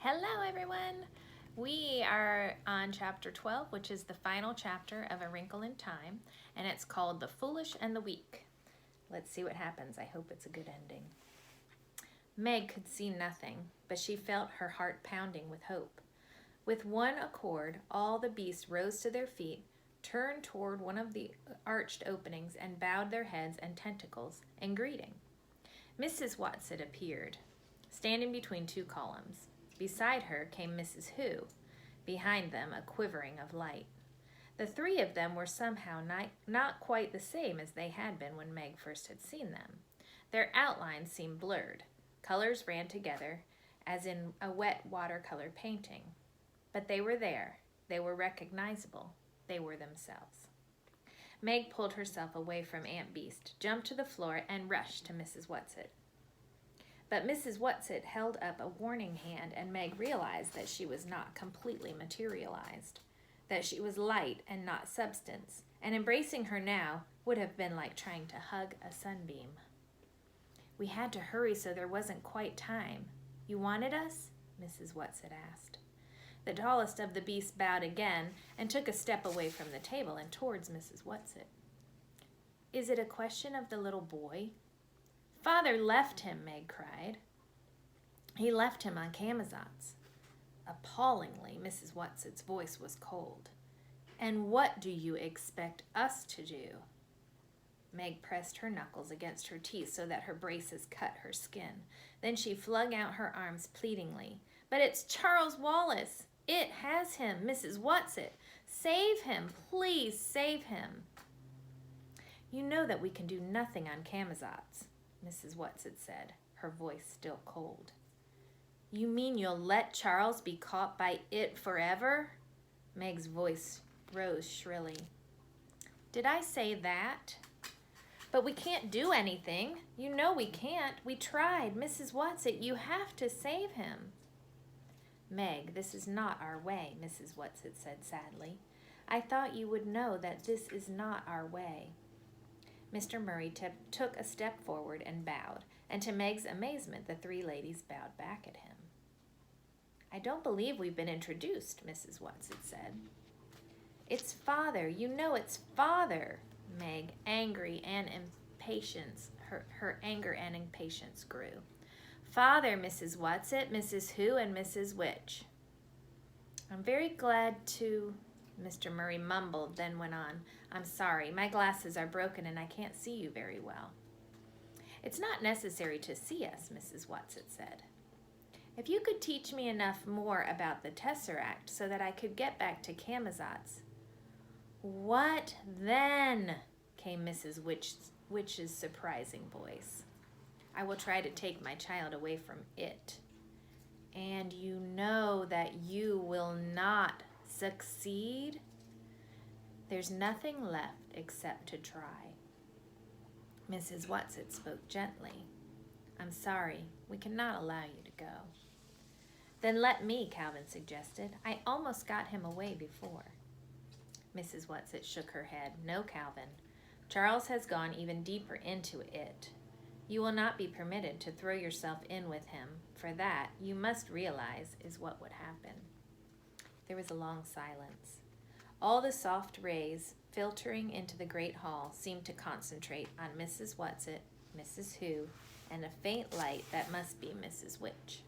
Hello everyone! We are on chapter 12, which is the final chapter of A Wrinkle in Time, and it's called The Foolish and the Weak. Let's see what happens. I hope it's a good ending. Meg could see nothing, but she felt her heart pounding with hope. With one accord, all the beasts rose to their feet, turned toward one of the arched openings, and bowed their heads and tentacles in greeting. Mrs. Watson appeared, standing between two columns. Beside her came Mrs. Who, behind them a quivering of light. The three of them were somehow not quite the same as they had been when Meg first had seen them. Their outlines seemed blurred. Colors ran together, as in a wet watercolor painting. But they were there. They were recognizable. They were themselves. Meg pulled herself away from Aunt Beast, jumped to the floor, and rushed to Mrs. Whatsit. But Mrs. Whatsit held up a warning hand, and Meg realized that she was not completely materialized, that she was light and not substance, and embracing her now would have been like trying to hug a sunbeam. "We had to hurry so there wasn't quite time. You wanted us?" Mrs. Whatsit asked. The tallest of the beasts bowed again and took a step away from the table and towards Mrs. Whatsit. "Is it a question of the little boy?" "Father left him," Meg cried. "He left him on Camazotz." Appallingly, Mrs. Whatsit's voice was cold. "And what do you expect us to do?" Meg pressed her knuckles against her teeth so that her braces cut her skin. Then she flung out her arms pleadingly. "But it's Charles Wallace. It has him, Mrs. Whatsit. Save him, please save him." "You know that we can do nothing on Camazotz," Mrs. Whatsit said, her voice still cold. "You mean you'll let Charles be caught by it forever?" Meg's voice rose shrilly. "Did I say that? But we can't do anything. You know we can't. We tried. Mrs. Whatsit, you have to save him." "Meg, this is not our way," Mrs. Whatsit said sadly. "I thought you would know that this is not our way." Mr. Murray took a step forward and bowed, and to Meg's amazement, the three ladies bowed back at him. "I don't believe we've been introduced," Mrs. Whatsit said. "It's Father. You know it's Father." Meg, angry and impatience, her anger and impatience grew. "Father, Mrs. Whatsit, Mrs. Who, and Mrs. Which." "I'm very glad to," Mr. Murray mumbled, then went on. "I'm sorry, my glasses are broken and I can't see you very well." "It's not necessary to see us," Mrs. Whatsit said. "If you could teach me enough more about the Tesseract so that I could get back to Camazotz." "What then?" came Mrs. Witch's surprising voice. "I will try to take my child away from it." "And you know that you will not succeed?" "There's nothing left except to try." Mrs. Whatsit spoke gently. "I'm sorry, we cannot allow you to go." "Then let me," Calvin suggested. "I almost got him away before." Mrs. Whatsit shook her head. "No, Calvin. Charles has gone even deeper into it. You will not be permitted to throw yourself in with him, for that, you must realize, is what would happen." There was a long silence. All the soft rays filtering into the great hall seemed to concentrate on Mrs. Whatsit, Mrs. Who, and a faint light that must be Mrs. Witch.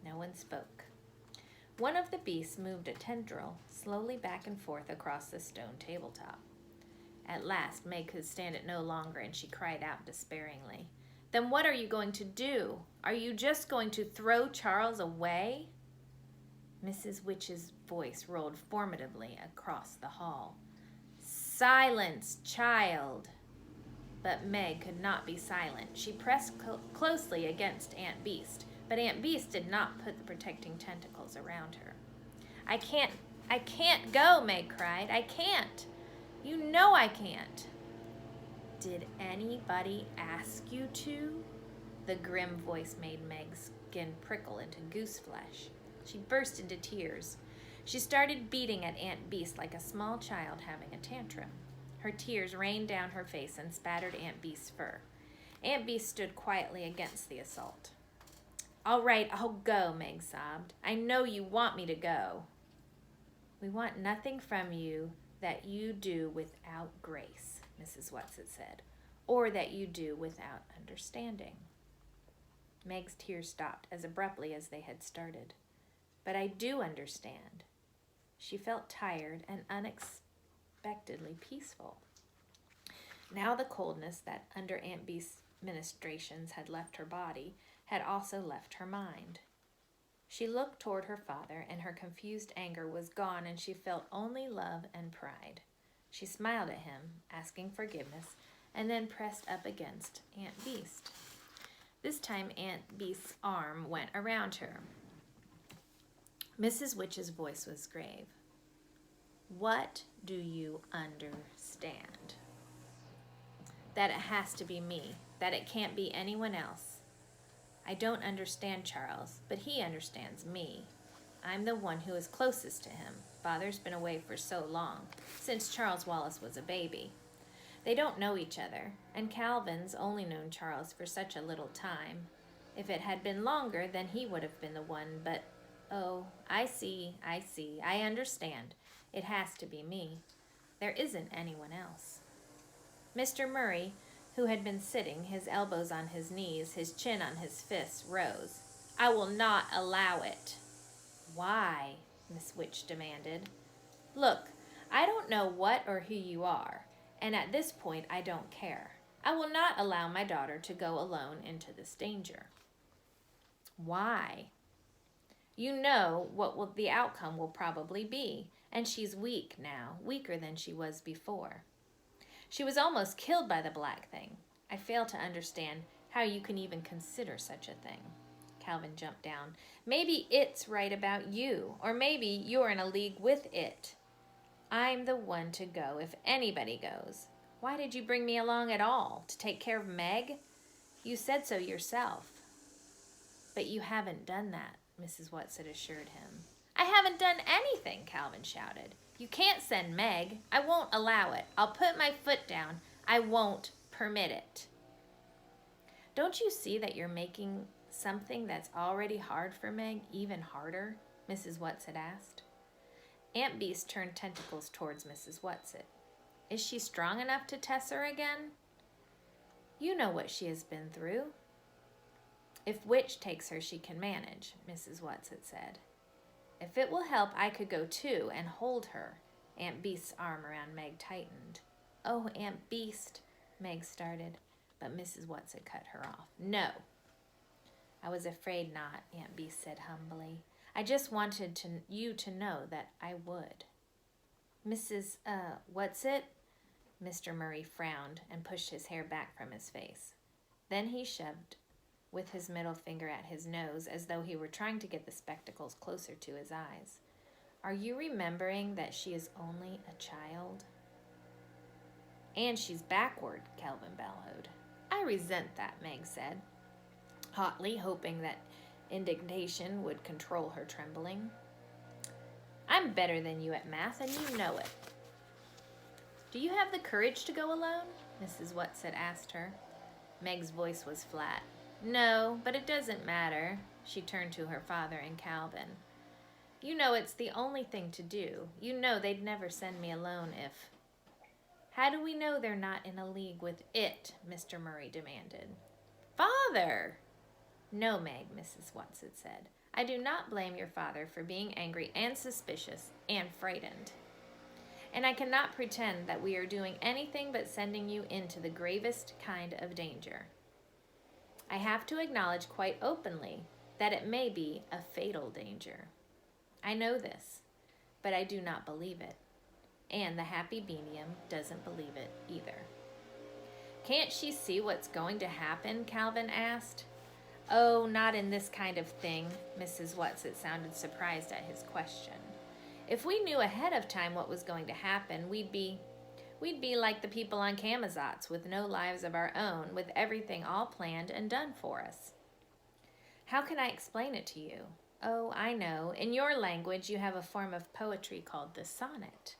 No one spoke. One of the beasts moved a tendril slowly back and forth across the stone tabletop. At last, Meg could stand it no longer, and she cried out despairingly, "Then what are you going to do? Are you just going to throw Charles away?" Mrs. Witch's voice rolled formidably across the hall. "Silence, child!" But Meg could not be silent. She pressed closely against Aunt Beast, but Aunt Beast did not put the protecting tentacles around her. I can't go," Meg cried. "I can't. You know I can't." "Did anybody ask you to?" The grim voice made Meg's skin prickle into goose flesh. She burst into tears. She started beating at Aunt Beast like a small child having a tantrum. Her tears rained down her face and spattered Aunt Beast's fur. Aunt Beast stood quietly against the assault. All right, I'll go, Meg sobbed. I know you want me to go. We want nothing from you that you do without grace, Mrs. Whatsit said, or that you do without understanding. Meg's tears stopped as abruptly as they had started. But I do understand. She felt tired and unexpectedly peaceful. Now the coldness that under Aunt Bee's ministrations had left her body had also left her mind. She looked toward her father, and her confused anger was gone, and she felt only love and pride. She smiled at him, asking forgiveness, and then pressed up against Aunt Beast. This time Aunt Beast's arm went around her. Mrs. Witch's voice was grave. What do you understand? That it has to be me, that it can't be anyone else. I don't understand Charles, but he understands me. I'm the one who is closest to him. Father's been away for so long, since Charles Wallace was a baby. They don't know each other, and Calvin's only known Charles for such a little time. If it had been longer, then he would have been the one, but, oh, I see, I understand. It has to be me. There isn't anyone else. Mr. Murray, who had been sitting, his elbows on his knees, his chin on his fists, rose. I will not allow it. Why? Miss Witch demanded. Look, I don't know what or who you are, and at this point I don't care. I will not allow my daughter to go alone into this danger. Why? You know what the outcome will probably be, and she's weak now, weaker than she was before. She was almost killed by the black thing. I fail to understand how you can even consider such a thing. Calvin jumped down. Maybe it's right about you, or maybe you're in a league with it. I'm the one to go if anybody goes. Why did you bring me along at all? To take care of Meg? You said so yourself. But you haven't done that, Mrs. Whatsit assured him. I haven't done anything, Calvin shouted. You can't send Meg. I won't allow it. I'll put my foot down. I won't permit it. Don't you see that you're making something that's already hard for Meg even harder? Mrs. Whatsit asked. Aunt Beast turned tentacles towards Mrs. Whatsit. Is she strong enough to test her again? You know what she has been through. If Witch takes her, she can manage, Mrs. Whatsit said. If it will help, I could go too and hold her. Aunt Beast's arm around Meg tightened. Oh, Aunt Beast, Meg started, but Mrs. Whatsit cut her off. No. I was afraid not, Aunt Beast said humbly. I just wanted you to know that I would. Mrs. Whatsit? Mr. Murray frowned and pushed his hair back from his face. Then he shoved with his middle finger at his nose as though he were trying to get the spectacles closer to his eyes. Are you remembering that she is only a child? And she's backward, Calvin bellowed. I resent that, Meg said, hotly, hoping that indignation would control her trembling. I'm better than you at math, and you know it. Do you have the courage to go alone? Mrs. Whatsit asked her. Meg's voice was flat. No, but it doesn't matter. She turned to her father and Calvin. You know it's the only thing to do. You know they'd never send me alone if... How do we know they're not in a league with it? Mr. Murray demanded. Father! No, Meg, Mrs. Whatsit said. I do not blame your father for being angry and suspicious and frightened. And I cannot pretend that we are doing anything but sending you into the gravest kind of danger. I have to acknowledge quite openly that it may be a fatal danger. I know this, but I do not believe it. And the happy medium doesn't believe it either. Can't she see what's going to happen? Calvin asked. Oh, not in this kind of thing, Mrs. Whatsit sounded surprised at his question. If we knew ahead of time what was going to happen, we'd be like the people on Camazotz with no lives of our own, with everything all planned and done for us. How can I explain it to you? Oh, I know. In your language, you have a form of poetry called the sonnet.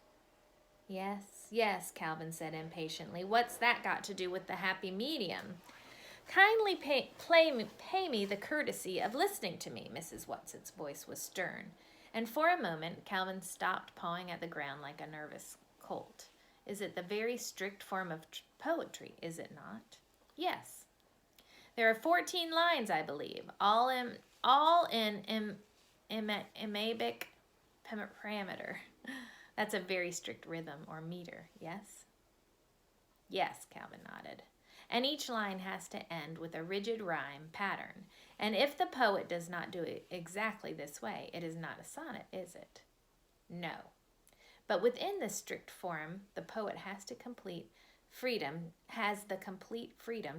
Yes, Calvin said impatiently. What's that got to do with the happy medium? Kindly pay me the courtesy of listening to me, Mrs. Watson's voice was stern, and for a moment Calvin stopped pawing at the ground like a nervous colt. Is it the very strict form of poetry, is it not? Yes. There are 14 lines, I believe, all in iambic parameter. That's a very strict rhythm or meter, yes? Yes, Calvin nodded. And each line has to end with a rigid rhyme pattern. And if the poet does not do it exactly this way, it is not a sonnet, is it? No. But within this strict form, the poet has the complete freedom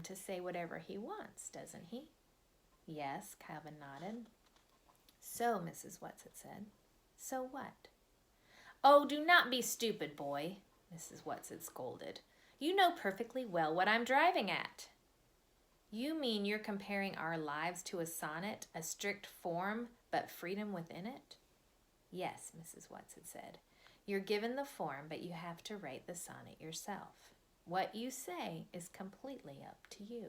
to say whatever he wants, doesn't he? Yes, Calvin nodded. So, Mrs. Watson said. So what? Oh, do not be stupid, boy, Mrs. Watson scolded. You know perfectly well what I'm driving at. You mean you're comparing our lives to a sonnet, a strict form, but freedom within it? Yes, Mrs. Watson said. You're given the form, but you have to write the sonnet yourself. What you say is completely up to you.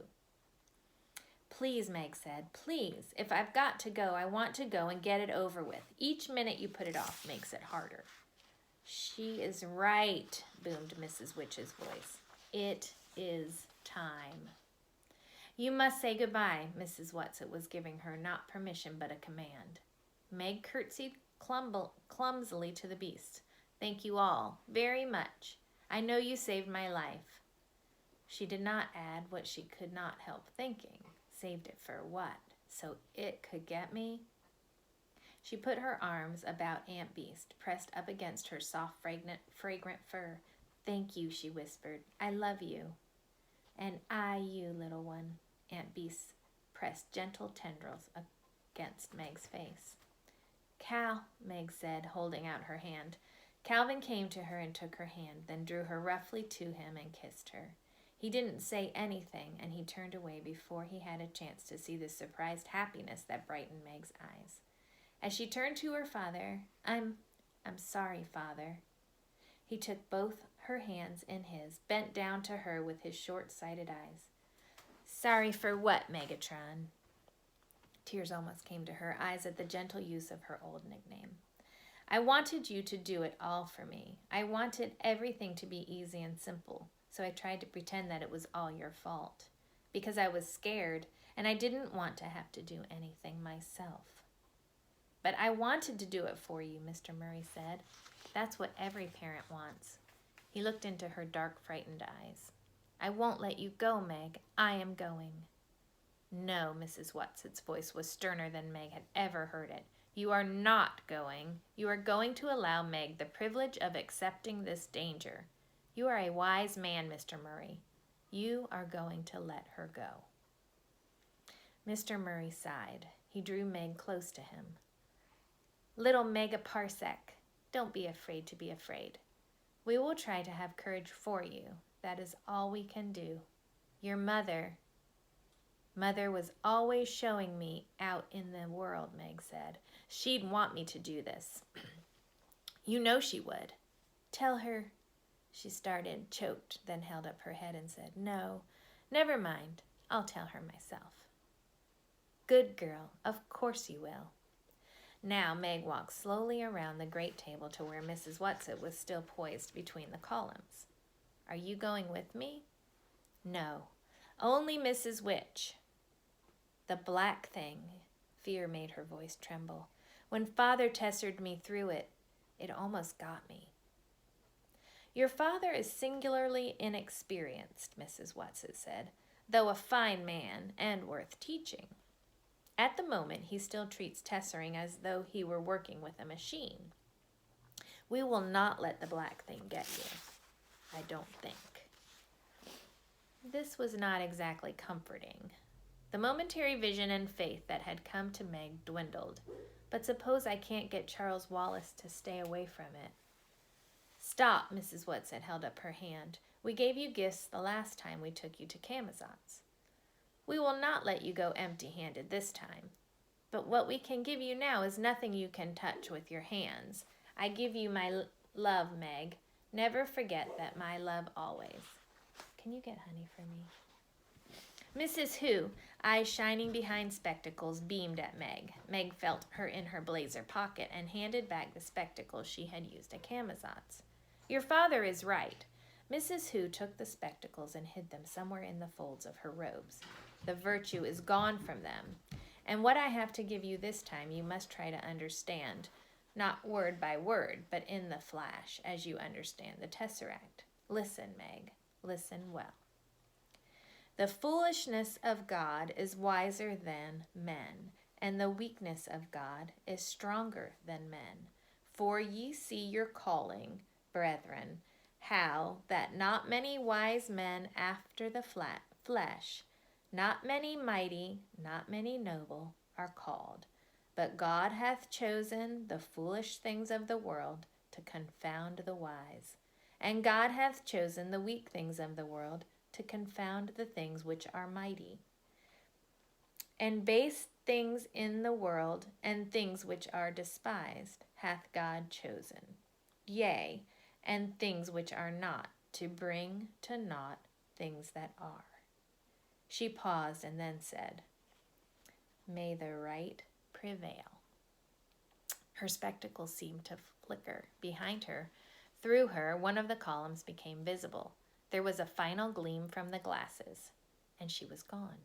Please, Meg said, please. If I've got to go, I want to go and get it over with. Each minute you put it off makes it harder. She is right, boomed Mrs. Witch's voice. It is time. You must say goodbye, Mrs. Watson was giving her not permission but a command. Meg curtsied clumsily to the beast. Thank you all very much. I know you saved my life. She did not add what she could not help thinking. Saved it for what? So it could get me? She put her arms about Aunt Beast, pressed up against her soft, fragrant fur. Thank you, she whispered. I love you. And I you, little one. Aunt Beast pressed gentle tendrils against Meg's face. Cal, Meg said, holding out her hand. Calvin came to her and took her hand, then drew her roughly to him and kissed her. He didn't say anything, and he turned away before he had a chance to see the surprised happiness that brightened Meg's eyes. As she turned to her father, I'm sorry, Father. He took both her hands in his, bent down to her with his short-sighted eyes. Sorry for what, Megatron? Tears almost came to her eyes at the gentle use of her old nickname. I wanted you to do it all for me. I wanted everything to be easy and simple, so I tried to pretend that it was all your fault, because I was scared and I didn't want to have to do anything myself. But I wanted to do it for you, Mr. Murray said. That's what every parent wants. He looked into her dark, frightened eyes. I won't let you go, Meg. I am going. No, Mrs. Watson's voice was sterner than Meg had ever heard it. You are not going. You are going to allow Meg the privilege of accepting this danger. You are a wise man, Mr. Murray. You are going to let her go. Mr. Murray sighed. He drew Meg close to him. Little Megaparsec, don't be afraid to be afraid. We will try to have courage for you. That is all we can do. Your mother was always showing me out in the world, Meg said. She'd want me to do this. You know she would. Tell her, she started, choked, then held up her head and said, No, never mind. I'll tell her myself. Good girl. Of course you will. Now Meg walked slowly around the great table to where Mrs. Watson was still poised between the columns. Are you going with me? No, only Mrs. Witch. The black thing. Fear made her voice tremble. When Father tessered me through it, it almost got me. Your father is singularly inexperienced, Mrs. Watson said, though a fine man and worth teaching. At the moment, he still treats tessering as though he were working with a machine. We will not let the black thing get you, I don't think. This was not exactly comforting. The momentary vision and faith that had come to Meg dwindled. But suppose I can't get Charles Wallace to stay away from it. Stop, Mrs. Watson held up her hand. We gave you gifts the last time we took you to Camazotz. We will not let you go empty-handed this time. But what we can give you now is nothing you can touch with your hands. I give you my love, Meg. Never forget that my love always. Can you get honey for me? Mrs. Who, eyes shining behind spectacles, beamed at Meg. Meg felt her in her blazer pocket and handed back the spectacles she had used at Camazot's. Your father is right. Mrs. Who took the spectacles and hid them somewhere in the folds of her robes. The virtue is gone from them. And what I have to give you this time you must try to understand, not word by word, but in the flash, as you understand the tesseract. Listen, Meg. Listen well. The foolishness of God is wiser than men, and the weakness of God is stronger than men. For ye see your calling, brethren, how that not many wise men after the flesh, not many mighty, not many noble, are called. But God hath chosen the foolish things of the world to confound the wise. And God hath chosen the weak things of the world to confound the things which are mighty. And base things in the world, and things which are despised, hath God chosen. Yea, and things which are not, to bring to naught things that are. She paused and then said, May the right prevail. Her spectacles seemed to flicker. Behind her, through her, one of the columns became visible. There was a final gleam from the glasses, and she was gone.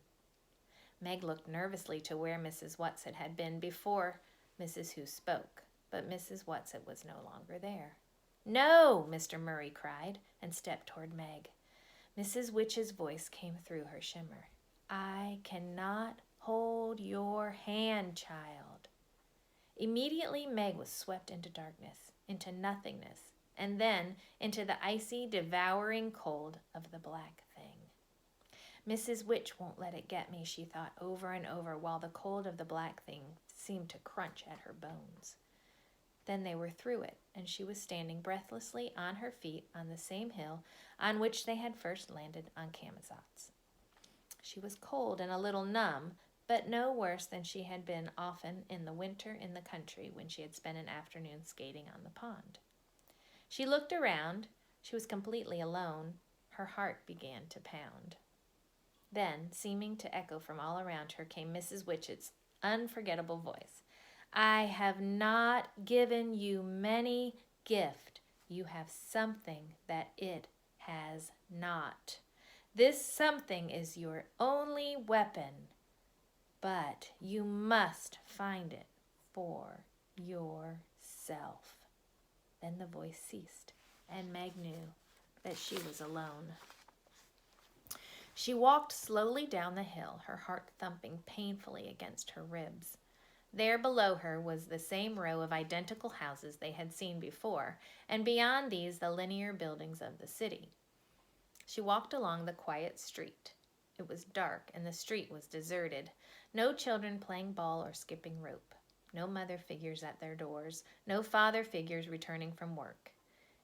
Meg looked nervously to where Mrs. Whatsett had been before Mrs. Who spoke, but Mrs. Whatsett was no longer there. No, Mr. Murray cried, and stepped toward Meg. Mrs. Witch's voice came through her shimmer. I cannot hold your hand, child. Immediately Meg was swept into darkness, into nothingness, and then into the icy, devouring cold of the black thing. Mrs. Witch won't let it get me, she thought over and over, while the cold of the black thing seemed to crunch at her bones. Then they were through it, and she was standing breathlessly on her feet on the same hill on which they had first landed on Camazot's. She was cold and a little numb, but no worse than she had been often in the winter in the country when she had spent an afternoon skating on the pond. She looked around. She was completely alone. Her heart began to pound. Then, seeming to echo from all around her, came Mrs. Witchett's unforgettable voice. I have not given you many gift. You have something that it has not. This something is your only weapon, but you must find it for yourself. Then the voice ceased, and Meg knew that she was alone. She walked slowly down the hill, her heart thumping painfully against her ribs. There below her was the same row of identical houses they had seen before, and beyond these the linear buildings of the city. She walked along the quiet street. It was dark, and the street was deserted. No children playing ball or skipping rope. No mother figures at their doors. No father figures returning from work.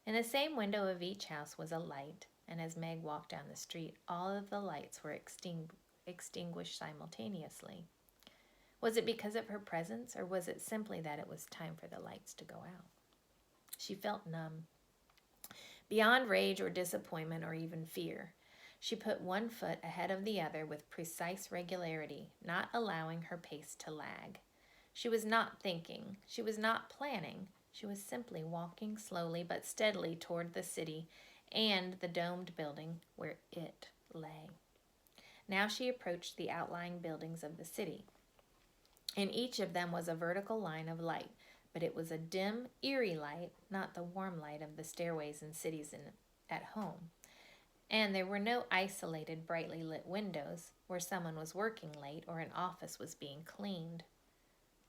In the same window of each house was a light, and as Meg walked down the street, all of the lights were extinguished simultaneously. Was it because of her presence, or was it simply that it was time for the lights to go out? She felt numb. Beyond rage or disappointment or even fear, she put one foot ahead of the other with precise regularity, not allowing her pace to lag. She was not thinking. She was not planning. She was simply walking slowly but steadily toward the city and the domed building where it lay. Now she approached the outlying buildings of the city. In each of them was a vertical line of light, but it was a dim, eerie light, not the warm light of the stairways in cities at home. And there were no isolated, brightly lit windows where someone was working late or an office was being cleaned.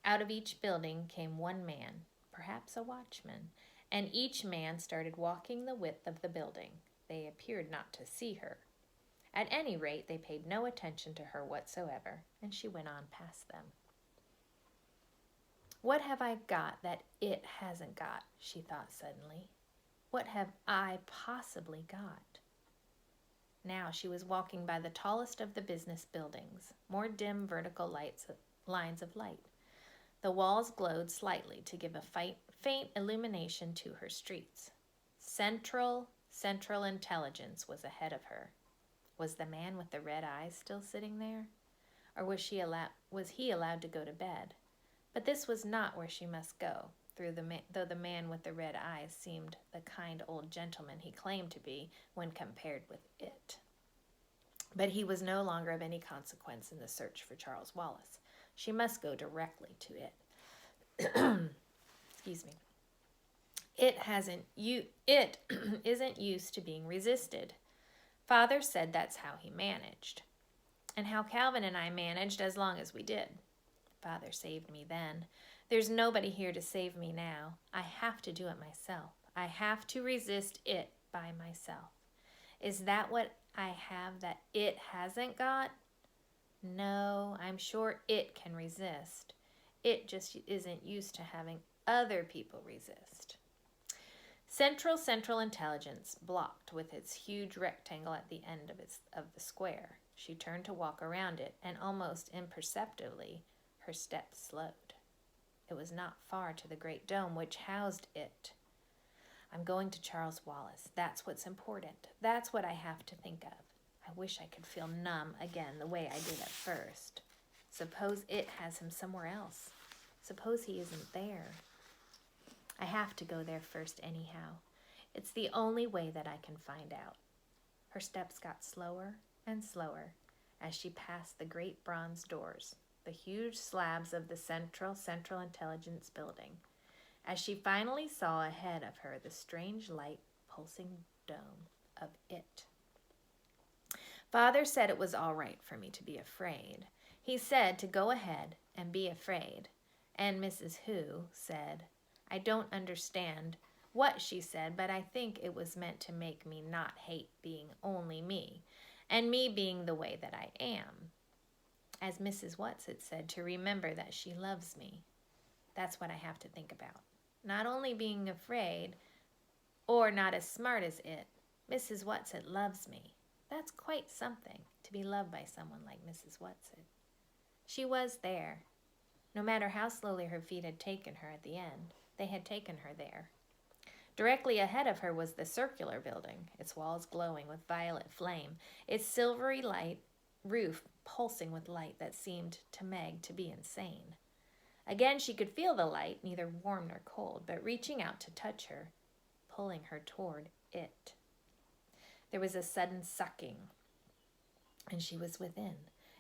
Out of each building came one man, perhaps a watchman, and each man started walking the width of the building. They appeared not to see her. At any rate, they paid no attention to her whatsoever, and she went on past them. What have I got that it hasn't got, she thought suddenly. What have I possibly got? Now she was walking by the tallest of the business buildings, more dim vertical lines of light. The walls glowed slightly to give a faint illumination to her streets. Central Intelligence was ahead of her. Was the man with the red eyes still sitting there? Or was he allowed to go to bed? But this was not where she must go, though the man with the red eyes seemed the kind old gentleman he claimed to be when compared with it. But he was no longer of any consequence in the search for Charles Wallace. She must go directly to it. Excuse me. It isn't used to being resisted. Father said that's how he managed, and how Calvin and I managed as long as we did. Father saved me then. There's nobody here to save me now. I have to do it myself. I have to resist it by myself. Is that what I have that it hasn't got? No, I'm sure it can resist. It just isn't used to having other people resist. Central intelligence blocked with its huge rectangle at the end of the square. She turned to walk around it, and almost imperceptibly her steps slowed. It was not far to the great dome which housed it. I'm going to Charles Wallace. That's what's important. That's what I have to think of. I wish I could feel numb again the way I did at first. Suppose it has him somewhere else. Suppose he isn't there. I have to go there first anyhow. It's the only way that I can find out. Her steps got slower and slower as she passed the great bronze doors, the huge slabs of the Central Intelligence Building, as she finally saw ahead of her the strange light pulsing dome of it. Father said it was all right for me to be afraid. He said to go ahead and be afraid. And Mrs. Who said, I don't understand what she said, but I think it was meant to make me not hate being only me, and me being the way that I am. As Mrs. Whatsit said, to remember that she loves me. That's what I have to think about. Not only being afraid, or not as smart as it. Mrs. Whatsit loves me. That's quite something, to be loved by someone like Mrs. Whatsit. She was there. No matter how slowly her feet had taken her at the end, they had taken her there. Directly ahead of her was the circular building, its walls glowing with violet flame, its silvery light roof pulsing with light that seemed to Meg to be insane. Again she could feel the light, neither warm nor cold, but reaching out to touch her, pulling her toward it. There was a sudden sucking, and she was within.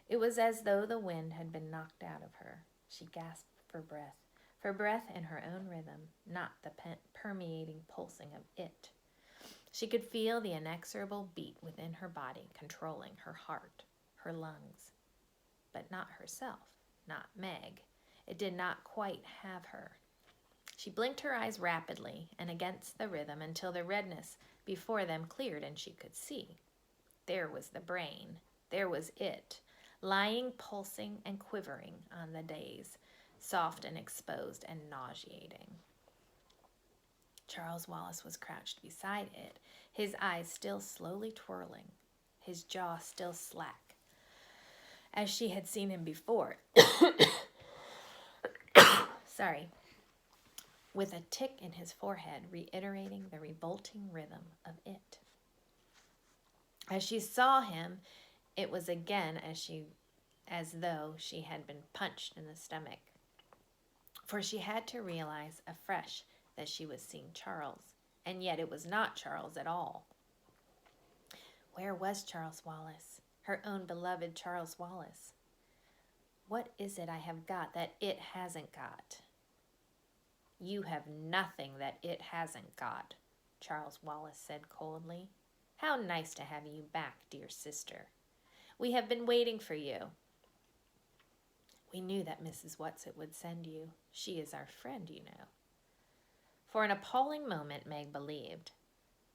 It was as though the wind had been knocked out of her. She gasped for breath in her own rhythm, not the permeating pulsing of it. She could feel the inexorable beat within her body, controlling her heart, her lungs. But not herself, not Meg. It did not quite have her. She blinked her eyes rapidly and against the rhythm until the redness before them cleared and she could see. There was the brain. There was it, lying, pulsing, and quivering on the days, soft and exposed and nauseating. Charles Wallace was crouched beside it, his eyes still slowly twirling, his jaw still slack, as she had seen him before. Sorry. With a tick in his forehead, reiterating the revolting rhythm of it. As she saw him, it was again as though she had been punched in the stomach. For she had to realize afresh that she was seeing Charles, and yet it was not Charles at all. Where was Charles Wallace, her own beloved Charles Wallace? What is it I have got that it hasn't got? You have nothing that it hasn't got, Charles Wallace said coldly. How nice to have you back, dear sister. We have been waiting for you. We knew that Mrs. Whatsit would send you. She is our friend, you know. For an appalling moment, Meg believed,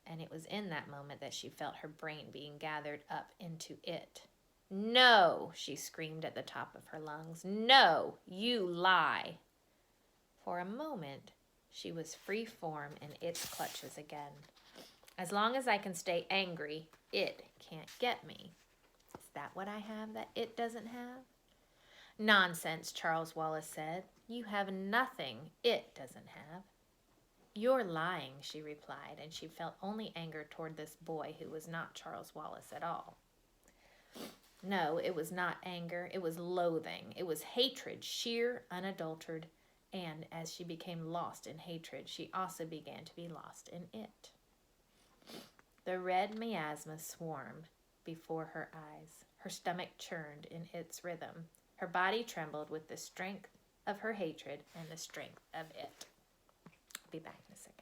and it was in that moment that she felt her brain being gathered up into it. No, she screamed at the top of her lungs. No, you lie. For a moment, she was free form in its clutches again. As long as I can stay angry, it can't get me. Is that what I have that it doesn't have? Nonsense, Charles Wallace said. You have nothing it doesn't have. You're lying, she replied, and she felt only anger toward this boy who was not Charles Wallace at all. No, it was not anger. It was loathing. It was hatred, sheer, unadulterated. And as she became lost in hatred, she also began to be lost in it. The red miasma swarmed before her eyes. Her stomach churned in its rhythm. Her body trembled with the strength of her hatred and the strength of it. I'll be back in a second.